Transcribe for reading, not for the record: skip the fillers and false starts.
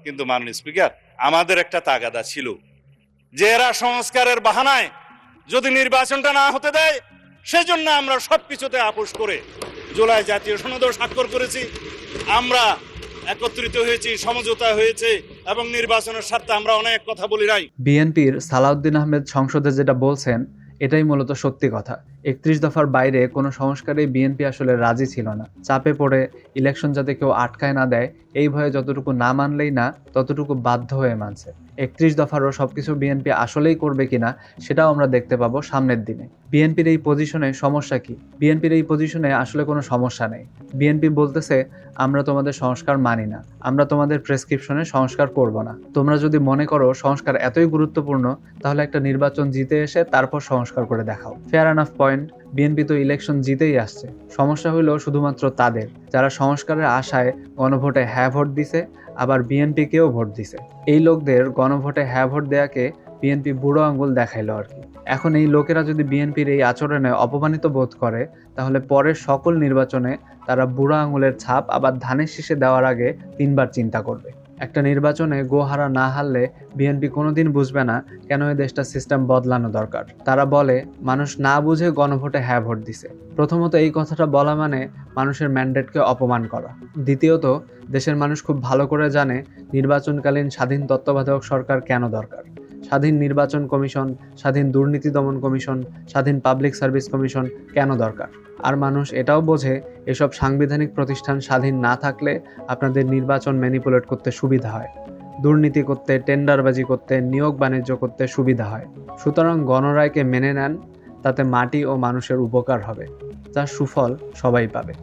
কিন্তু মাননীয় স্পিকার, আমাদের একটা তাগাদা ছিল যে এরা সংস্কারের বাহানায় যদি নির্বাচনটা না হতে দেয়, সেজন্য আমরা সবকিছুতে আপোষ করে জুলাই জাতীয় সনদও স্বাক্ষর করেছি। আমরা একত্রিত হয়েছি, সমঝোতা হয়েছে এবং নির্বাচনের স্বার্থে আমরা অনেক কথা বলি নাই। বিএনপির সালাউদ্দিন আহমেদ সংসদে যেটা বলছেন এটাই মূলত সত্যি কথা। ৩১ দফার বাইরে কোনো সংস্কারে বিএনপি আসলে রাজি ছিল না। চাপে পড়ে ইলেকশন যাতে কেউ আটকায় না দেয় এই ভয়ে যতটুকু না মানলেই না ততটুকু বাধ্য হয়ে মানছে। ৩১ দফারও সবকিছু বিএনপি আসলেই করবে কিনা সেটাও আমরা দেখতে পাবো সামনের দিনে। বিএনপির এই পজিশনে সমস্যা কি? বিএনপির এই পজিশনে আসলে কোনো সমস্যা নেই। বিএনপি বলতেছে আমরা তোমাদের সংস্কার মানি না, আমরা তোমাদের প্রেসক্রিপশনে সংস্কার করব না। তোমরা যদি মনে করো সংস্কার এতই গুরুত্বপূর্ণ তাহলে একটা নির্বাচন জিতে এসে তারপর সংস্কার করে দেখাও। Fair enough point. বিএনপি তো ইলেকশন জিতেই আসছে। সমস্যা হলো শুধুমাত্র তাদের যারা সংস্কারের আশায় গণভোটে হ্যাঁ ভোট দিছে, আবার বিএনপিকেও ভোট দিছে। এই লোকদের গণভোটে হ্যাঁ ভোট দেয়াকে বিএনপি বুড়ো আঙ্গুল দেখাইলো আর কি। এখন এই লোকেরা যদি বিএনপির এই আচরণে অপমানিত বোধ করে তাহলে পরের সকল নির্বাচনে তারা বুড়ো আঙুলের ছাপ আবার ধানের শীষে দেওয়ার আগে ৩ বার চিন্তা করবে। একটা নির্বাচনে গোহারা না হারলে বিএনপি কোনোদিন বুঝবে না কেন এই দেশটা সিস্টেম বদলানো দরকার। তারা বলে মানুষ না বুঝে গণভোটে হ্যাঁ ভোট দিছে। প্রথমত এই কথাটা বলা মানে মানুষের ম্যান্ডেটকে অপমান করা। দ্বিতীয়ত দেশের মানুষ খুব ভালো করে জানে নির্বাচনকালীন স্বাধীন তত্ত্বাবধায়ক সরকার কেন দরকার। স্বাধীন নির্বাচন কমিশন, স্বাধীন দুর্নীতি দমন কমিশন, স্বাধীন পাবলিক সার্ভিস কমিশন কেন দরকার। আর মানুষ এটাও বোঝে এসব সাংবিধানিক প্রতিষ্ঠান স্বাধীন না থাকলে আপনাদের নির্বাচন ম্যানিপুলেট করতে সুবিধা হয়, দুর্নীতি করতে, টেন্ডারবাজি করতে, নিয়োগ বাণিজ্য করতে সুবিধা হয়। সুতরাং গণরায়কে মেনে নেন, তাতে মাটি ও মানুষের উপকার হবে, যার সুফল সবাই পাবে।